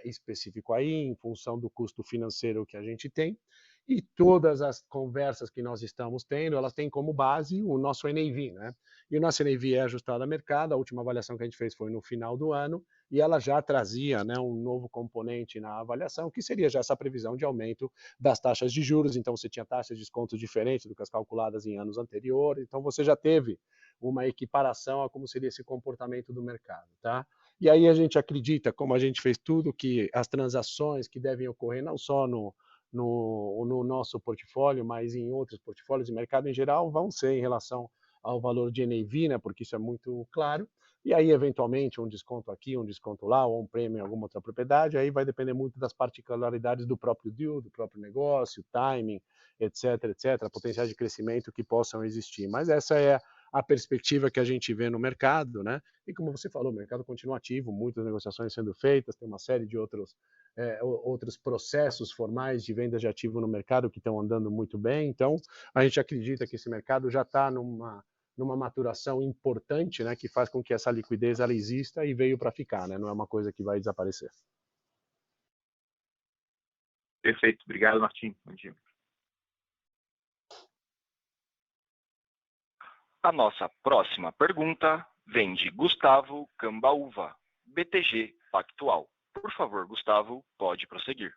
específico aí, em função do custo financeiro que a gente tem. E todas as conversas que nós estamos tendo, elas têm como base o nosso NAV, né? E o nosso NAV é ajustado a mercado, a última avaliação que a gente fez foi no final do ano, e ela já trazia, né, um novo componente na avaliação, que seria já essa previsão de aumento das taxas de juros. Então, você tinha taxas de desconto diferentes do que as calculadas em anos anteriores, então você já teve uma equiparação a como seria esse comportamento do mercado, tá? E aí a gente acredita, como a gente fez tudo, que as transações que devem ocorrer não só no nosso portfólio, mas em outros portfólios de mercado em geral, vão ser em relação ao valor de NAV, né, porque isso é muito claro, e aí, eventualmente, um desconto aqui, um desconto lá, ou um prêmio em alguma outra propriedade, aí vai depender muito das particularidades do próprio deal, do próprio negócio, timing, etc., potenciais de crescimento que possam existir. Mas essa é a perspectiva que a gente vê no mercado, né? E como você falou, o mercado continua ativo, muitas negociações sendo feitas, tem uma série de outros processos formais de venda de ativo no mercado que estão andando muito bem. Então, a gente acredita que esse mercado já está numa maturação importante, né, que faz com que essa liquidez ela exista e veio para ficar, né? Não é uma coisa que vai desaparecer. Perfeito. Obrigado, Martim. Bom dia. A nossa próxima pergunta vem de Gustavo Cambaúva, BTG Pactual. Por favor, Gustavo, pode prosseguir.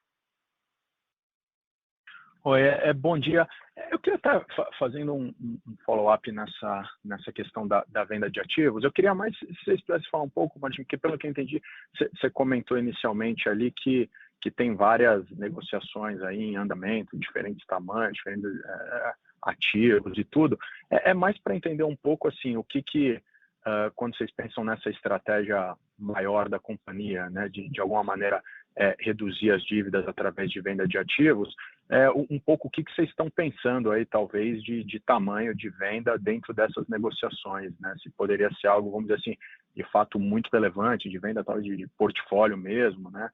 Oi, bom dia. Eu queria estar fazendo um follow-up nessa questão da venda de ativos. Eu queria mais, se vocês pudessem falar um pouco, Martim, porque pelo que eu entendi, você comentou inicialmente ali que tem várias negociações aí em andamento, diferentes tamanhos, diferentes ativos e tudo. É mais para entender um pouco assim, o que quando vocês pensam nessa estratégia maior da companhia, né, de alguma maneira reduzir as dívidas através de venda de ativos, um pouco o que vocês estão pensando aí, talvez, de tamanho de venda dentro dessas negociações, né? Se poderia ser algo, vamos dizer assim, de fato muito relevante, de venda talvez de portfólio mesmo, né?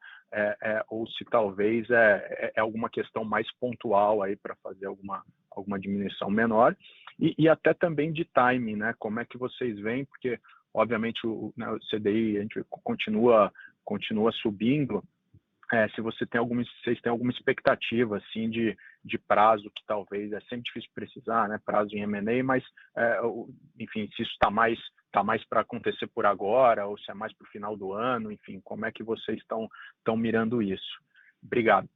Ou se talvez é alguma questão mais pontual aí para fazer alguma diminuição menor, e até também de timing, né? Como é que vocês veem, porque obviamente o CDI a gente continua subindo. Se vocês têm alguma expectativa assim de prazo, que talvez é sempre difícil precisar, né? Prazo em M&A, mas enfim, se isso está mais para acontecer por agora ou se é mais para o final do ano, enfim, como é que vocês estão mirando isso? Obrigado.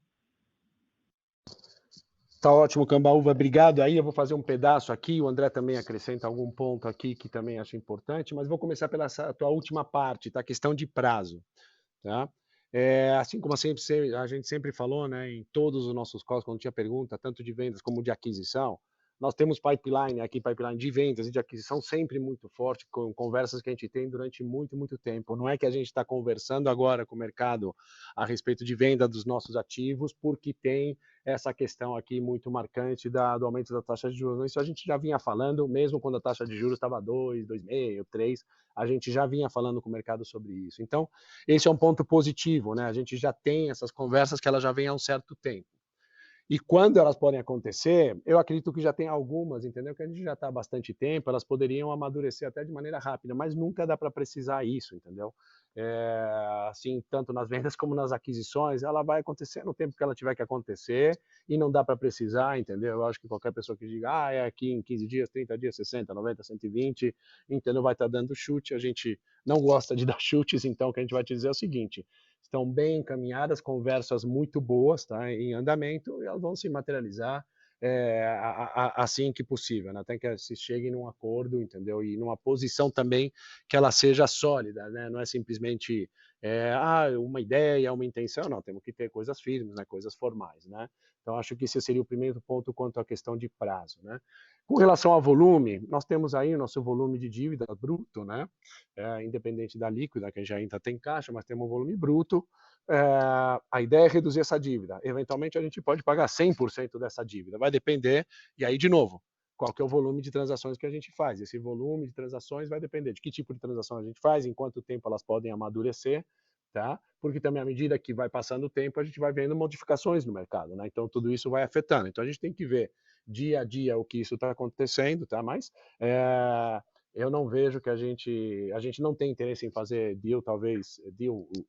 Tá ótimo, Cambaúva, obrigado. Aí eu vou fazer um pedaço aqui, o André também acrescenta algum ponto aqui que também acho importante, mas vou começar pela tua última parte, tá? A questão de prazo, tá? Assim como a gente sempre falou, né, em todos os nossos calls, quando tinha pergunta, tanto de vendas como de aquisição, nós temos pipeline de vendas e de aquisição sempre muito forte, com conversas que a gente tem durante muito, muito tempo. Não é que a gente está conversando agora com o mercado a respeito de venda dos nossos ativos, porque tem essa questão aqui muito marcante do aumento da taxa de juros. Isso a gente já vinha falando, mesmo quando a taxa de juros estava 2, 2,5, 3, a gente já vinha falando com o mercado sobre isso. Então, esse é um ponto positivo, né? A gente já tem essas conversas que elas já vêm há um certo tempo. E quando elas podem acontecer, eu acredito que já tem algumas, entendeu? Que a gente já está há bastante tempo, elas poderiam amadurecer até de maneira rápida, mas nunca dá para precisar isso, entendeu? Assim, tanto nas vendas como nas aquisições, ela vai acontecer no tempo que ela tiver que acontecer e não dá para precisar, entendeu? Eu acho que qualquer pessoa que diga, é aqui em 15 dias, 30 dias, 60, 90, 120, entendeu? Vai estar dando chute, a gente não gosta de dar chutes, então o que a gente vai te dizer é o seguinte: estão bem encaminhadas, conversas muito boas, tá, em andamento, e elas vão se materializar assim que possível, né? Até que se chegue num acordo, entendeu? E numa posição também que ela seja sólida, né? Não é simplesmente uma ideia, uma intenção, não, temos que ter coisas firmes, né? Coisas formais, né? Então, acho que esse seria o primeiro ponto quanto à questão de prazo, né? Com relação ao volume, nós temos aí o nosso volume de dívida bruto, né? Independente da líquida, que já ainda tem caixa, mas temos um volume bruto. A ideia é reduzir essa dívida. Eventualmente, a gente pode pagar 100% dessa dívida. Vai depender, e aí, de novo, qual que é o volume de transações que a gente faz. Esse volume de transações vai depender de que tipo de transação a gente faz, em quanto tempo elas podem amadurecer, tá? Porque também, à medida que vai passando o tempo, a gente vai vendo modificações no mercado, né? Então, tudo isso vai afetando. Então, a gente tem que ver dia a dia o que isso está acontecendo, tá? Mas eu não vejo que a gente não tem interesse em fazer deal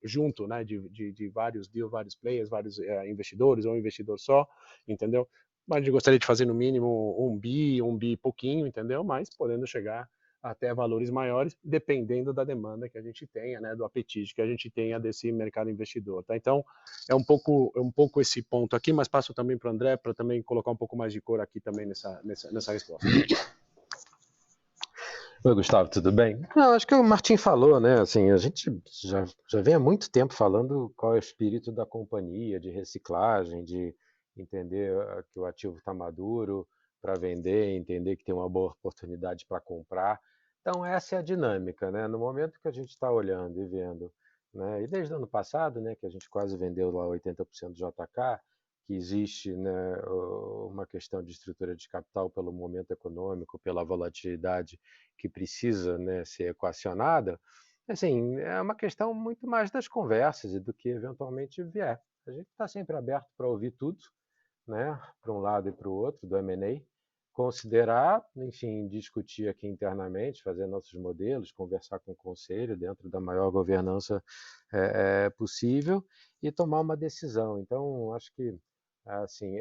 junto, né, de vários players, vários investidores ou um investidor só, entendeu? Mas a gente gostaria de fazer no mínimo um bi pouquinho, entendeu? Mas podendo chegar até valores maiores, dependendo da demanda que a gente tenha, né, do apetite que a gente tenha desse mercado investidor, tá? Então, é um pouco esse ponto aqui, mas passo também para o André, para também colocar um pouco mais de cor aqui também nessa resposta. Oi, Gustavo, tudo bem? Não, acho que o Martim falou, né? Assim, a gente já vem há muito tempo falando qual é o espírito da companhia, de reciclagem, de entender que o ativo está maduro para vender, entender que tem uma boa oportunidade para comprar. Então, essa é a dinâmica, né? No momento que a gente está olhando e vendo, né? E desde o ano passado, né, que a gente quase vendeu lá 80% do JK, que existe, né, uma questão de estrutura de capital pelo momento econômico, pela volatilidade que precisa, né, ser equacionada, assim, é uma questão muito mais das conversas e do que eventualmente vier. A gente está sempre aberto para ouvir tudo, né, para um lado e para o outro, do M&A, considerar, enfim, discutir aqui internamente, fazer nossos modelos, conversar com o conselho dentro da maior governança possível e tomar uma decisão. Então, acho que, assim,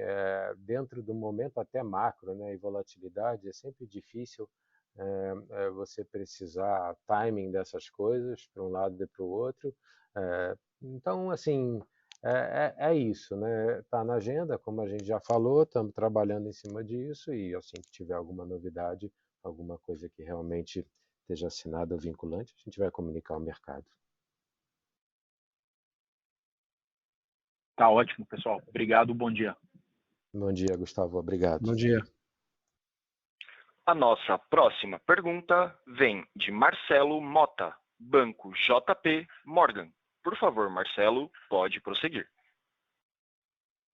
dentro do momento até macro, né, e volatilidade, é sempre difícil você precisar timing dessas coisas para um lado e para o outro. Então, assim, é isso, né? Está na agenda, como a gente já falou, estamos trabalhando em cima disso e assim que tiver alguma novidade, alguma coisa que realmente esteja assinada ou vinculante, a gente vai comunicar ao mercado. Tá ótimo, pessoal. Obrigado, bom dia. Bom dia, Gustavo. Obrigado. Bom dia. A nossa próxima pergunta vem de Marcelo Mota, Banco JP Morgan. Por favor, Marcelo, pode prosseguir.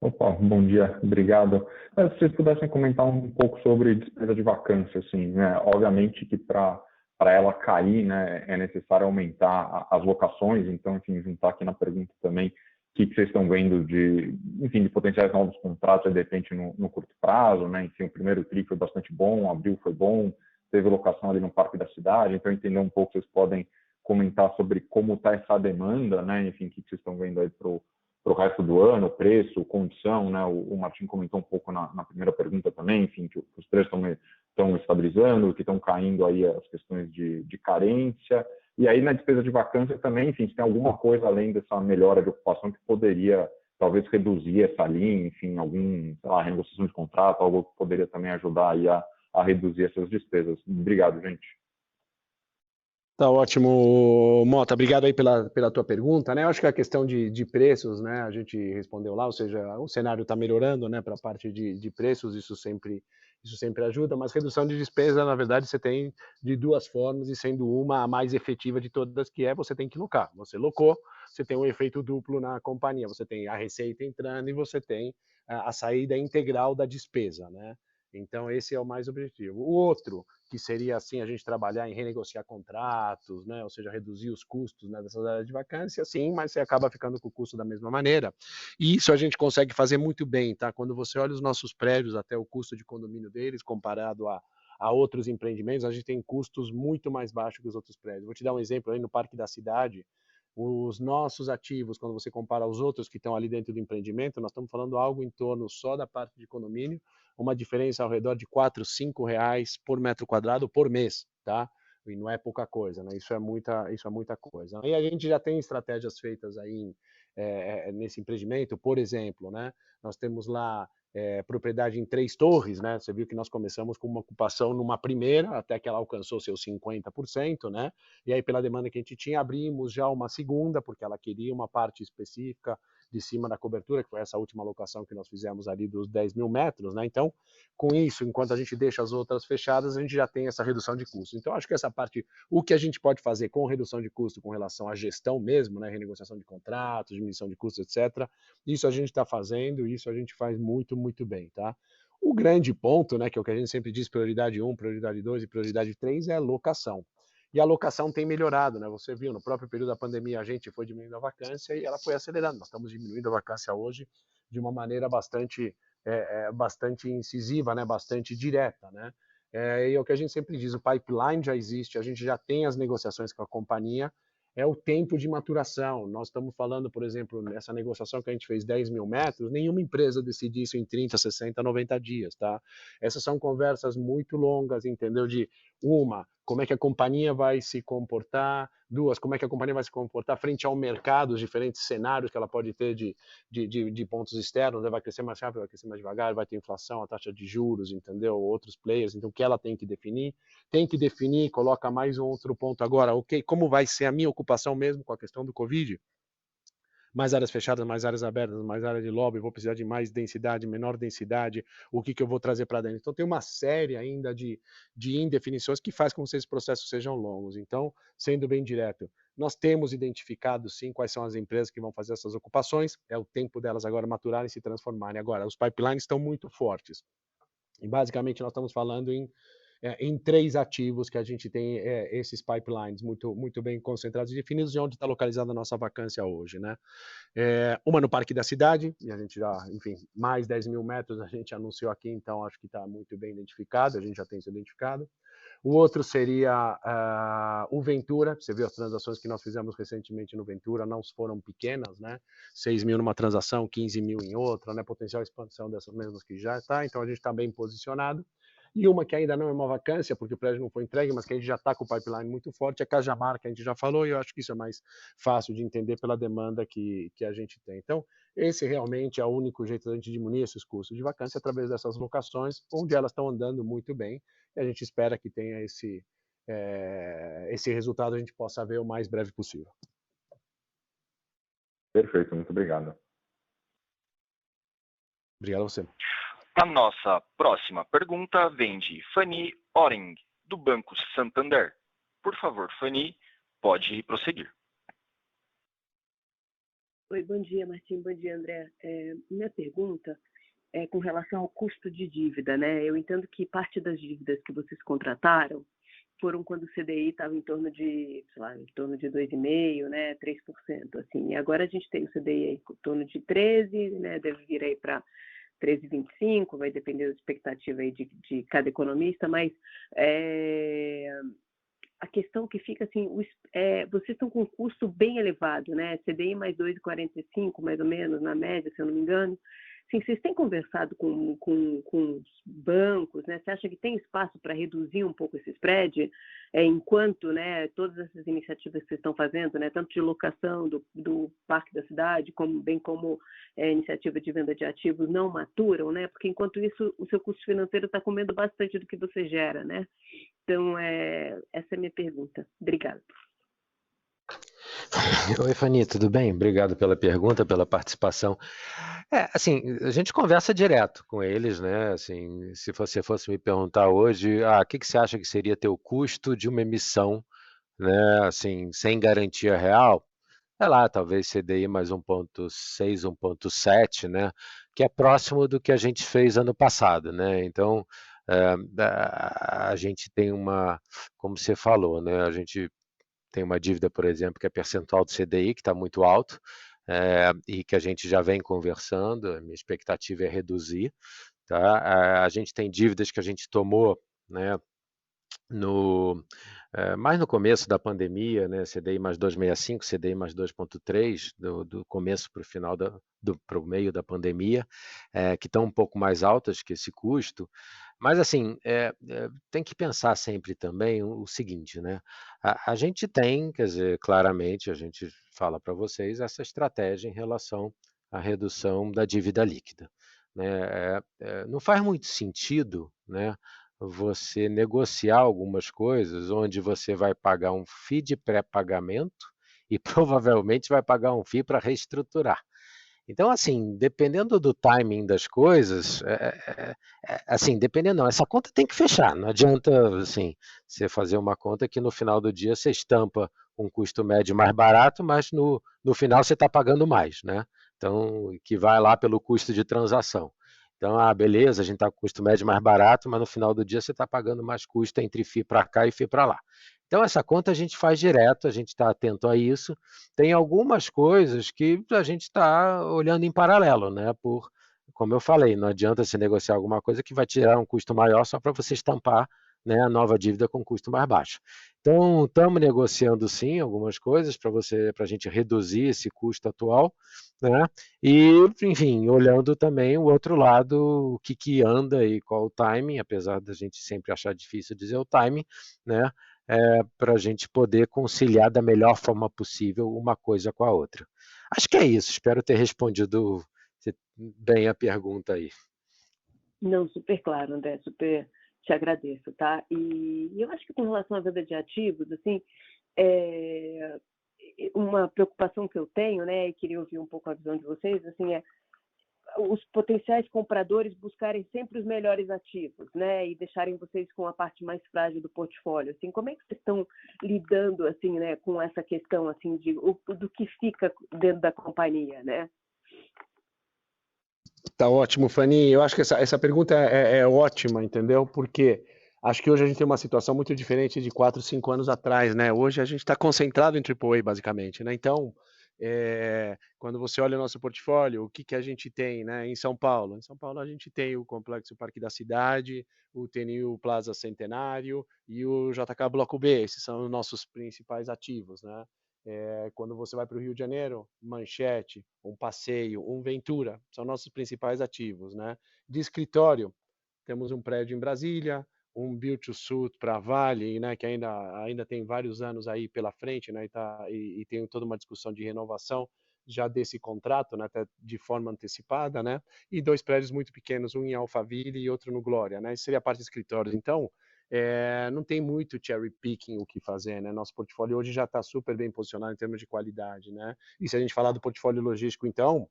Opa, bom dia, obrigado. Se vocês pudessem comentar um pouco sobre despesa de vacância, assim, né? Obviamente que para ela cair, né, é necessário aumentar as locações, então, enfim, juntar aqui na pergunta também o que vocês estão vendo de potenciais novos contratos, de repente, no curto prazo, né? Enfim, o primeiro TRI foi bastante bom, abril foi bom, teve locação ali no Parque da Cidade, então entender um pouco, vocês podem comentar sobre como está essa demanda, né? Enfim, o que vocês estão vendo aí para o resto do ano, preço, condição, né? O Martim comentou um pouco na primeira pergunta também, enfim, que os preços estão estabilizando, que estão caindo aí as questões de carência. E aí na despesa de vacância também, enfim, se tem alguma coisa além dessa melhora de ocupação que poderia talvez reduzir essa linha, enfim, sei lá, renegociação de contrato, algo que poderia também ajudar aí a reduzir essas despesas. Obrigado, gente. Tá ótimo, Mota. Obrigado aí pela tua pergunta, né? Eu acho que a questão de preços, né? A gente respondeu lá, ou seja, o cenário está melhorando, né? Para a parte de preços, isso sempre ajuda, mas redução de despesa, na verdade, você tem de duas formas, e sendo uma a mais efetiva de todas, que é você tem que locar. Você locou, você tem um efeito duplo na companhia, você tem a receita entrando e você tem a saída integral da despesa, né? Então, esse é o mais objetivo. O outro, que seria assim a gente trabalhar em renegociar contratos, né? Ou seja, reduzir os custos, né, dessas áreas de vacância, sim, mas você acaba ficando com o custo da mesma maneira. E isso a gente consegue fazer muito bem, tá? Quando você olha os nossos prédios, até o custo de condomínio deles, comparado a outros empreendimentos, a gente tem custos muito mais baixos que os outros prédios. Vou te dar um exemplo aí no Parque da Cidade. Os nossos ativos, quando você compara aos outros que estão ali dentro do empreendimento, nós estamos falando algo em torno só da parte de condomínio, uma diferença ao redor de R$ 4, R$ 5 por metro quadrado por mês, tá? E não é pouca coisa, né? Isso é muita coisa. E a gente já tem estratégias feitas aí nesse empreendimento, por exemplo, né? Nós temos lá propriedade em 3 torres, né? Você viu que nós começamos com uma ocupação numa primeira, até que ela alcançou seus 50%, né? E aí, pela demanda que a gente tinha, abrimos já uma segunda, porque ela queria uma parte específica de cima da cobertura, que foi essa última locação que nós fizemos ali dos 10 mil metros, né? Então, com isso, enquanto a gente deixa as outras fechadas, a gente já tem essa redução de custo. Então, acho que essa parte, o que a gente pode fazer com redução de custo com relação à gestão mesmo, né? Renegociação de contratos, diminuição de custos, etc., isso a gente está fazendo, isso a gente faz muito, muito bem, tá? O grande ponto, né, que é o que a gente sempre diz, prioridade 1, prioridade 2 e prioridade 3, é a locação. E a locação tem melhorado, né? Você viu, no próprio período da pandemia, a gente foi diminuindo a vacância e ela foi acelerando. Nós estamos diminuindo a vacância hoje de uma maneira bastante incisiva, né? Bastante direta, né? E é o que a gente sempre diz, o pipeline já existe, a gente já tem as negociações com a companhia, é o tempo de maturação. Nós estamos falando, por exemplo, nessa negociação que a gente fez 10 mil metros, nenhuma empresa decide isso em 30, 60, 90 dias, tá? Essas são conversas muito longas, entendeu? De como é que a companhia vai se comportar, 2, como é que a companhia vai se comportar frente ao mercado, os diferentes cenários que ela pode ter de pontos externos, né? Vai crescer mais rápido, vai crescer mais devagar, vai ter inflação, a taxa de juros, entendeu? Outros players, então o que ela tem que definir, coloca mais um outro ponto agora, ok, como vai ser a minha ocupação mesmo com a questão do Covid? mais áreas fechadas, mais áreas abertas, mais área de lobby, vou precisar de mais densidade, menor densidade, o que eu vou trazer para dentro. Então, tem uma série ainda de indefinições que faz com que esses processos sejam longos. Então, sendo bem direto, nós temos identificado, sim, quais são as empresas que vão fazer essas ocupações, é o tempo delas agora maturarem e se transformarem. Agora, os pipelines estão muito fortes. E, basicamente, nós estamos falando em 3 ativos que a gente tem esses pipelines muito bem concentrados e definidos de onde está localizada a nossa vacância hoje, né? Uma no Parque da Cidade, e a gente já, enfim, mais 10.000 metros a gente anunciou aqui, então acho que está muito bem identificado, a gente já tem isso identificado. O outro seria o Ventura. Você viu as transações que nós fizemos recentemente no Ventura, não foram pequenas, né? 6 mil numa transação, 15 mil em outra, né? Potencial expansão dessas mesmas que já está, então a gente está bem posicionado. E uma que ainda não é uma vacância, porque o prédio não foi entregue, mas que a gente já está com o pipeline muito forte, é Cajamar, que a gente já falou, e eu acho que isso é mais fácil de entender pela demanda que a gente tem. Então, esse realmente é o único jeito da gente diminuir esses custos de vacância através dessas locações, onde elas estão andando muito bem, e a gente espera que tenha esse resultado a gente possa ver o mais breve possível. Perfeito, muito obrigado. Obrigado a você. A nossa próxima pergunta vem de Fanny Oring, do Banco Santander. Por favor, Fanny, pode prosseguir. Oi, bom dia, Martim, bom dia, André. Minha pergunta é com relação ao custo de dívida, né? Eu entendo que parte das dívidas que vocês contrataram foram quando o CDI estava em torno de, sei lá, em torno de 2,5%, né, 3%, assim. E agora a gente tem o CDI aí em torno de 13%, né, deve vir aí para 13,25%, vai depender da expectativa aí de cada economista, mas a questão que fica assim, vocês estão com um custo bem elevado, né? CDI mais 2,45, mais ou menos, na média, se eu não me engano. Assim, vocês têm conversado com os bancos, né? Você acha que tem espaço para reduzir um pouco esse spread, enquanto, né, todas essas iniciativas que vocês estão fazendo, né, tanto de locação do Parque da Cidade, bem como iniciativa de venda de ativos, não maturam, né? Porque enquanto isso, o seu custo financeiro está comendo bastante do que você gera, né? Então, essa é a minha pergunta. Obrigada. Oi, Fanny, tudo bem? Obrigado pela pergunta, pela participação. Assim, a gente conversa direto com eles, né? Assim, se você fosse me perguntar hoje, o que você acha que seria ter o custo de uma emissão, né? Assim, sem garantia real? Sei lá, talvez CDI mais 1,6, 1,7, né? Que é próximo do que a gente fez ano passado, né? Então, a gente tem como você falou, né? A gente tem uma dívida, por exemplo, que é percentual do CDI, que está muito alto, e que a gente já vem conversando, a minha expectativa é reduzir. Tá? A gente tem dívidas que a gente tomou, né, mais no começo da pandemia, né, CDI mais 2,65, CDI mais 2,3, do começo para o final, para o meio da pandemia, que estão um pouco mais altas que esse custo. Mas, assim, tem que pensar sempre também o seguinte, né? A gente tem, quer dizer, claramente, a gente fala para vocês essa estratégia em relação à redução da dívida líquida, né? Não faz muito sentido, né, você negociar algumas coisas onde você vai pagar um FII de pré-pagamento e provavelmente vai pagar um FII para reestruturar. Então, assim, dependendo do timing das coisas, assim, dependendo não, essa conta tem que fechar, não adianta, assim, você fazer uma conta que no final do dia você estampa um custo médio mais barato, mas no final você está pagando mais, né? Então, que vai lá pelo custo de transação. Então, beleza, a gente está com custo médio mais barato, mas no final do dia você está pagando mais custo entre FII para cá e FII para lá. Então, essa conta a gente faz direto, a gente está atento a isso. Tem algumas coisas que a gente está olhando em paralelo, né? Como eu falei, não adianta você negociar alguma coisa que vai tirar um custo maior só para você estampar, né, a nova dívida com custo mais baixo. Então, estamos negociando sim algumas coisas para a gente reduzir esse custo atual, né? E, enfim, olhando também o outro lado, o que anda e qual o timing, apesar da gente sempre achar difícil dizer o timing, né? Para a gente poder conciliar da melhor forma possível uma coisa com a outra. Acho que é isso, espero ter respondido bem a pergunta aí. Não, super claro, André, super te agradeço, tá? E eu acho que com relação à venda de ativos, assim, uma preocupação que eu tenho, né, e queria ouvir um pouco a visão de vocês, assim, os potenciais compradores buscarem sempre os melhores ativos, né, e deixarem vocês com a parte mais frágil do portfólio. Assim, como é que vocês estão lidando, assim, né, com essa questão, assim, do que fica dentro da companhia, né? Tá ótimo, Fanny. Eu acho que essa pergunta é ótima, entendeu? Porque acho que hoje a gente tem uma situação muito diferente de 4, 5 anos atrás, né? Hoje a gente está concentrado em AAA, basicamente, né? Então, quando você olha o nosso portfólio, o que que a gente tem, né? Em São Paulo? Em São Paulo a gente tem o Complexo Parque da Cidade, o TNU Plaza Centenário e o JK Bloco B. Esses são os nossos principais ativos, né? Quando você vai para o Rio de Janeiro, Manchete, um Passeio, um Ventura, são nossos principais ativos, né? De escritório, temos um prédio em Brasília, um Build to Suit para Vale, né, que ainda tem vários anos aí pela frente, né, e tem toda uma discussão de renovação já desse contrato, né, até de forma antecipada, né, e 2 prédios muito pequenos, um em Alphaville e outro no Glória, né, isso seria a parte de escritórios. Então, não tem muito cherry picking o que fazer, né? Nosso portfólio hoje já está super bem posicionado em termos de qualidade, né? E se a gente falar do portfólio logístico, então,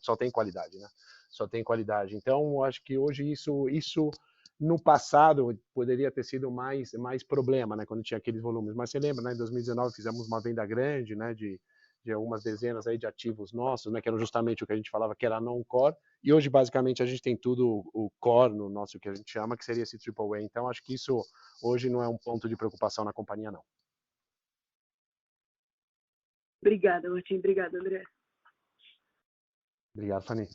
só tem qualidade, né? Só tem qualidade. Então, acho que hoje isso no passado poderia ter sido mais problema, né? Quando tinha aqueles volumes. Mas você lembra, né? Em 2019 fizemos uma venda grande, né? De algumas dezenas aí de ativos nossos, né? Que eram justamente o que a gente falava que era non-core. E hoje, basicamente, a gente tem tudo o core no nosso, que a gente chama, que seria esse AAA. Então, acho que isso hoje não é um ponto de preocupação na companhia, não. Obrigada, Martim. Obrigada, André. Obrigado, Fanny.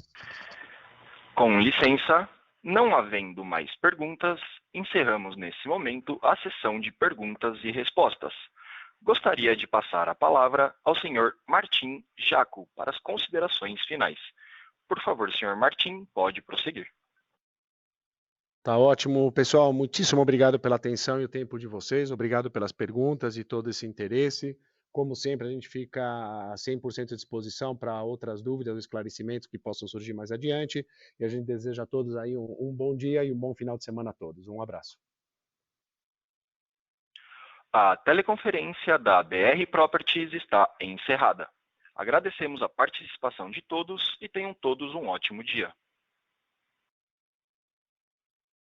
Com licença, não havendo mais perguntas, encerramos nesse momento a sessão de perguntas e respostas. Gostaria de passar a palavra ao senhor Martim Jaco para as considerações finais. Por favor, senhor Martim, pode prosseguir. Tá ótimo, pessoal. Muitíssimo obrigado pela atenção e o tempo de vocês. Obrigado pelas perguntas e todo esse interesse. Como sempre, a gente fica a 100% à disposição para outras dúvidas ou esclarecimentos que possam surgir mais adiante. E a gente deseja a todos aí um bom dia e um bom final de semana a todos. Um abraço. A teleconferência da BR Properties está encerrada. Agradecemos a participação de todos e tenham todos um ótimo dia.